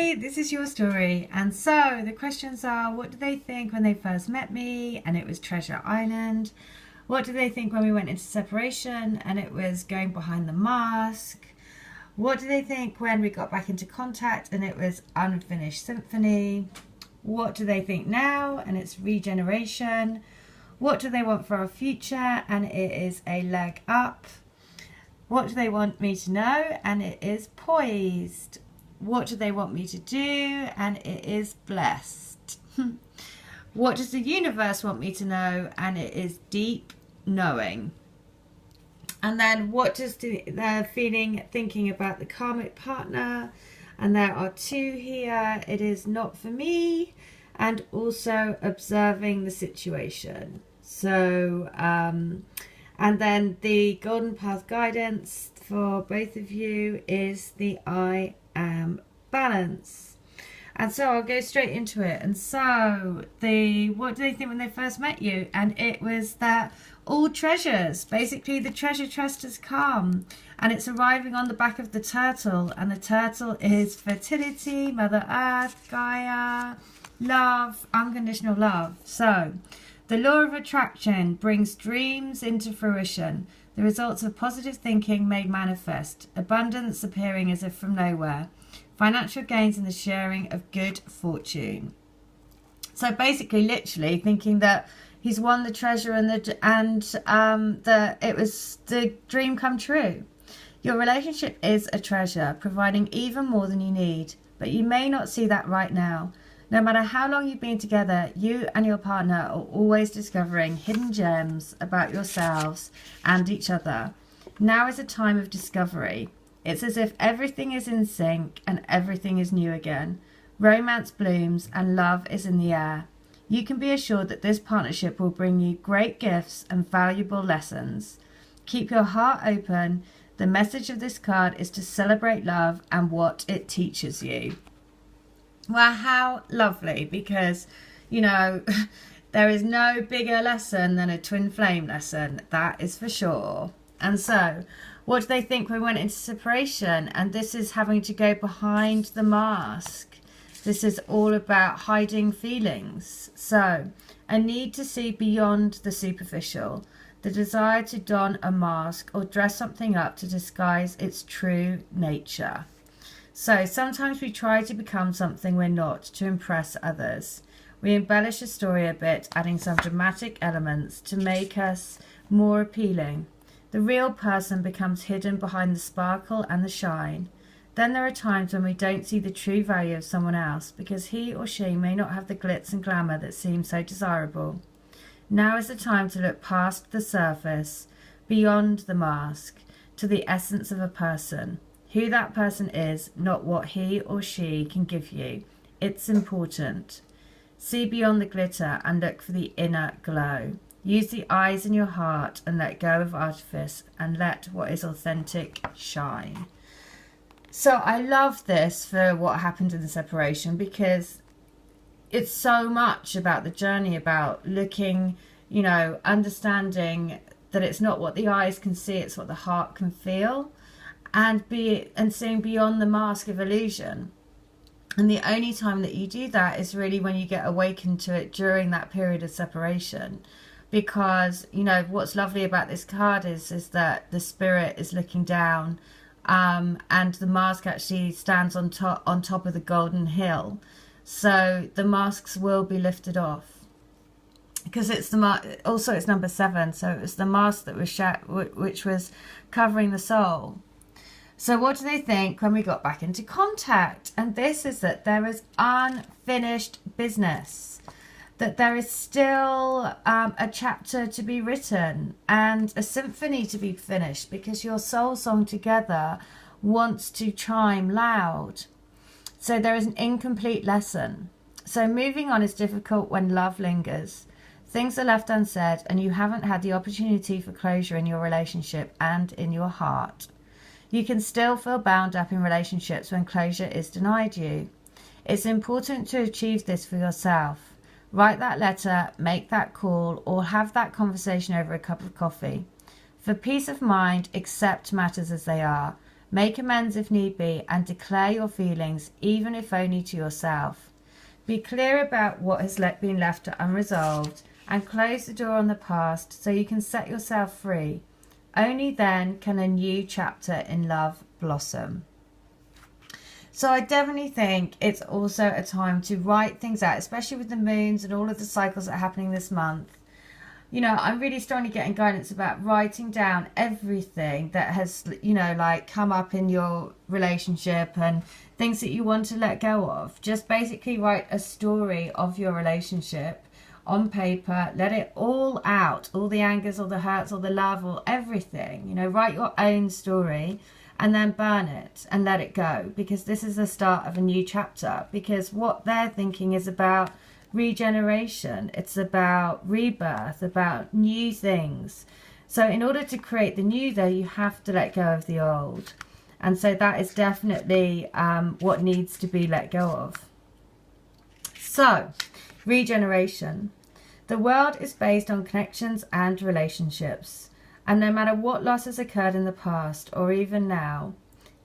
everybody, this is your story. And so the questions are, what did they think when they first met me and it was Treasure Island? What did they think when we went into separation and it was going behind the mask? What did they think when we got back into contact and it was Unfinished Symphony? What do they think now and it's regeneration? What do they want for our future and it is a leg up? What do they want me to know and it is poised? What do they want me to do? And it is blessed. What does the universe want me to know? And it is deep knowing. And then what does they're thinking about the karmic partner? And there are two here. It is not for me. And also observing the situation. So, and then the golden path guidance for both of you is the I am balance. And so I'll go straight into it. And so what do they think when they first met you? And it was that all treasures, basically the treasure chest has come and it's arriving on the back of the turtle, and the turtle is fertility, Mother Earth, Gaia, love, unconditional love. So the law of attraction brings dreams into fruition, the results of positive thinking made manifest, abundance appearing as if from nowhere, financial gains in the sharing of good fortune. So basically, literally thinking that he's won the treasure and it was the dream come true. Your relationship is a treasure, providing even more than you need, but you may not see that right now. No matter how long you've been together, you and your partner are always discovering hidden gems about yourselves and each other. Now is a time of discovery. It's as if everything is in sync and everything is new again. Romance blooms and love is in the air. You can be assured that this partnership will bring you great gifts and valuable lessons. Keep your heart open. The message of this card is to celebrate love and what it teaches you. Well, how lovely, because, you know, there is no bigger lesson than a twin flame lesson. That is for sure. And so, what do they think when we went into separation? And this is having to go behind the mask. This is all about hiding feelings. So, a need to see beyond the superficial. The desire to don a mask or dress something up to disguise its true nature. So sometimes we try to become something we're not to impress others. We embellish a story a bit, adding some dramatic elements to make us more appealing. The real person becomes hidden behind the sparkle and the shine. Then there are times when we don't see the true value of someone else because he or she may not have the glitz and glamour that seem so desirable. Now is the time to look past the surface, beyond the mask, to the essence of a person. Who that person is, not what he or she can give you. It's important. See beyond the glitter and look for the inner glow. Use the eyes in your heart and let go of artifice and let what is authentic shine. So I love this for what happened in the separation, because it's so much about the journey, about looking, you know, understanding that it's not what the eyes can see, it's what the heart can feel. And seeing beyond the mask of illusion. And the only time that you do that is really when you get awakened to it during that period of separation. Because, you know, what's lovely about this card is that the spirit is looking down, and the mask actually stands on top of the golden hill. So the masks will be lifted off. Because it's also it's number 7, so it was the mask that was which was covering the soul. So what do they think when we got back into contact? And this is that there is unfinished business, that there is still a chapter to be written and a symphony to be finished, because your soul song together wants to chime loud. So there is an incomplete lesson. So moving on is difficult when love lingers. Things are left unsaid and you haven't had the opportunity for closure in your relationship and in your heart. You can still feel bound up in relationships when closure is denied you. It's important to achieve this for yourself. Write that letter, make that call, or have that conversation over a cup of coffee. For peace of mind, accept matters as they are. Make amends if need be, and declare your feelings, even if only to yourself. Be clear about what has been left unresolved, and close the door on the past so you can set yourself free. Only then can a new chapter in love blossom. So I definitely think it's also a time to write things out, especially with the moons and all of the cycles that are happening this month. You know, I'm really strongly getting guidance about writing down everything that has, you know, like come up in your relationship and things that you want to let go of. Just basically write a story of your relationship on paper. Let it all out, all the angers, all the hurts, all the love, all everything. You know, write your own story and then burn it and let it go, because this is the start of a new chapter. Because what they're thinking is about regeneration, it's about rebirth, about new things. So in order to create the new, though, you have to let go of the old, and so that is definitely what needs to be let go of. So regeneration, the world is based on connections and relationships, and no matter what loss has occurred in the past or even now,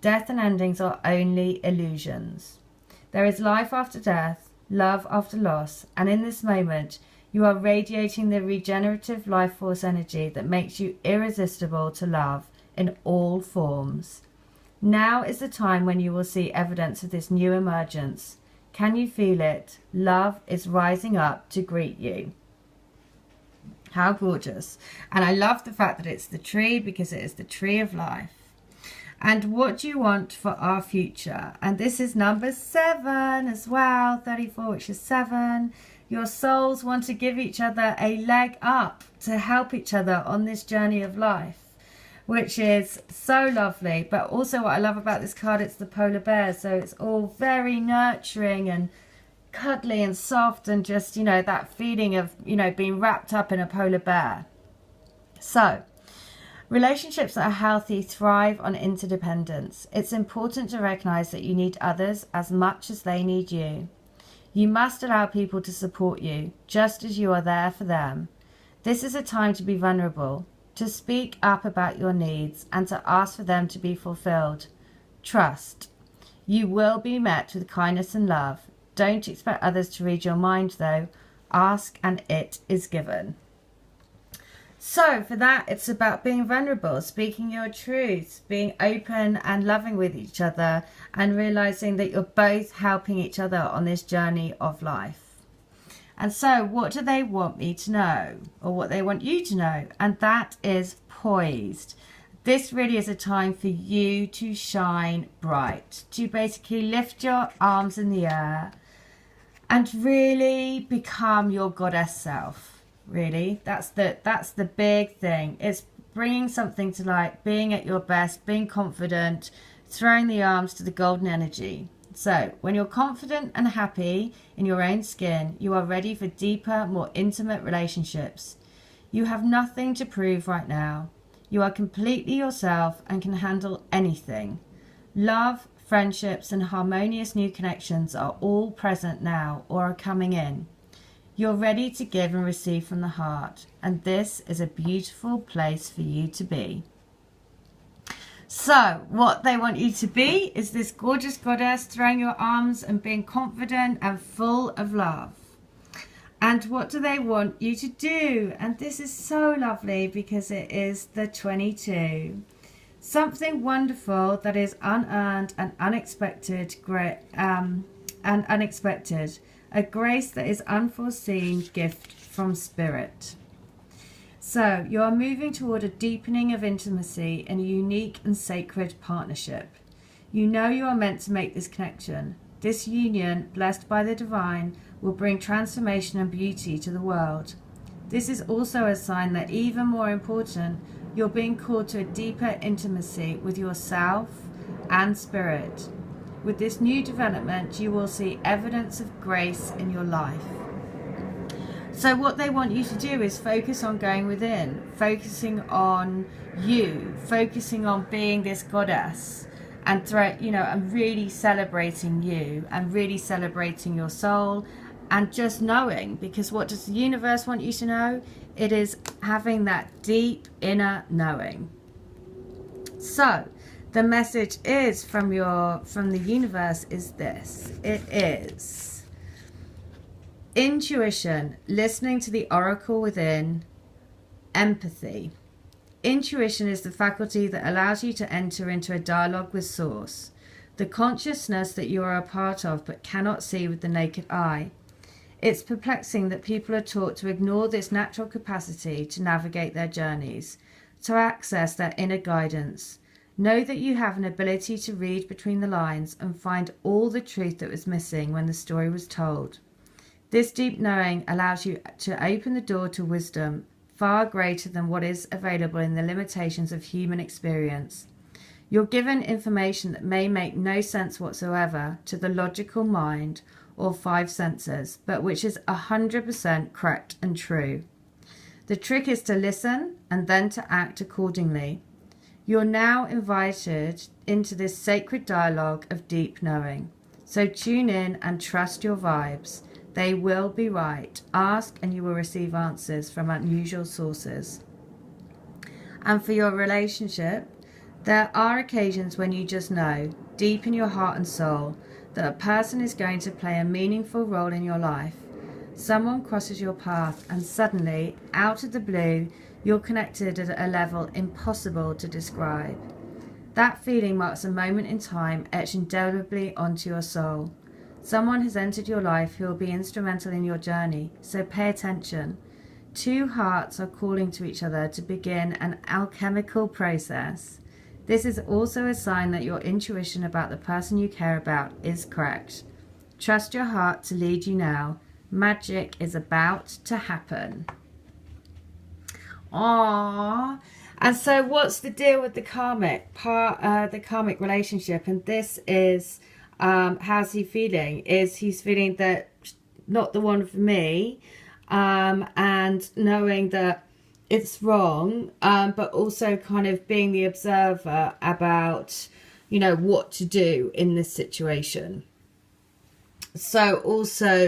death and endings are only illusions. There is life after death, love after loss, and in this moment you are radiating the regenerative life force energy that makes you irresistible to love in all forms. Now is the time when you will see evidence of this new emergence. Can you feel it? Love is rising up to greet you. How gorgeous. And I love the fact that it's the tree, because it is the tree of life. And what do you want for our future? And this is number 7 as well, 34, which is 7. Your souls want to give each other a leg up to help each other on this journey of life, which is so lovely. But also what I love about this card, it's the polar bear. So it's all very nurturing and cuddly and soft, and just, you know, that feeling of, you know, being wrapped up in a polar bear. So relationships that are healthy thrive on interdependence. It's important to recognize that you need others as much as they need you. You must allow people to support you just as you are there for them. This is a time to be vulnerable, to speak up about your needs, and to ask for them to be fulfilled. Trust. You will be met with kindness and love. Don't expect others to read your mind, though. Ask and it is given. So for that, it's about being vulnerable, speaking your truth, being open and loving with each other, and realizing that you're both helping each other on this journey of life. And so what do they want me to know, or what they want you to know? And that is poised. This really is a time for you to shine bright, to basically lift your arms in the air and really become your goddess self. Really, that's the big thing. It's bringing something to light, being at your best, being confident, throwing the arms to the golden energy. So when you're confident and happy in your own skin, you are ready for deeper, more intimate relationships. You have nothing to prove right now. You are completely yourself and can handle anything. Love, friendships, and harmonious new connections are all present now, or are coming in. You're ready to give and receive from the heart, and this is a beautiful place for you to be. So what they want you to be is this gorgeous goddess, throwing your arms and being confident and full of love. And what do they want you to do? And this is so lovely, because it is the 22. Something wonderful that is unearned and unexpected, a grace that is unforeseen gift from spirit. So you are moving toward a deepening of intimacy in a unique and sacred partnership. You know you are meant to make this connection. This union, blessed by the divine, will bring transformation and beauty to the world. This is also a sign that, even more important, you're being called to a deeper intimacy with yourself and spirit. With this new development, you will see evidence of grace in your life. So what they want you to do is focus on going within, focusing on you, focusing on being this goddess, and and really celebrating you, and really celebrating your soul, and just knowing, because what does the universe want you to know? It is having that deep inner knowing. So the message is from the universe is this. It is intuition, listening to the oracle within, empathy. Intuition is the faculty that allows you to enter into a dialogue with source, the consciousness that you are a part of but cannot see with the naked eye. It's perplexing that people are taught to ignore this natural capacity to navigate their journeys, to access their inner guidance. Know that you have an ability to read between the lines and find all the truth that was missing when the story was told. This deep knowing allows you to open the door to wisdom far greater than what is available in the limitations of human experience. You're given information that may make no sense whatsoever to the logical mind or five senses, but which is 100% correct and true. The trick is to listen and then to act accordingly. You're now invited into this sacred dialogue of deep knowing. So tune in and trust your vibes. They will be right. Ask and you will receive answers from unusual sources. And for your relationship, there are occasions when you just know, deep in your heart and soul, that a person is going to play a meaningful role in your life. Someone crosses your path and suddenly, out of the blue, you're connected at a level impossible to describe. That feeling marks a moment in time etched indelibly onto your soul. Someone has entered your life who will be instrumental in your journey, so pay attention. Two hearts are calling to each other to begin an alchemical process. This is also a sign that your intuition about the person you care about is correct. Trust your heart to lead you now. Magic is about to happen. Aww. And so what's the deal with the karmic relationship? And this is, how's he feeling? He's feeling that not the one for me, and knowing that it's wrong, but also kind of being the observer about, what to do in this situation. So also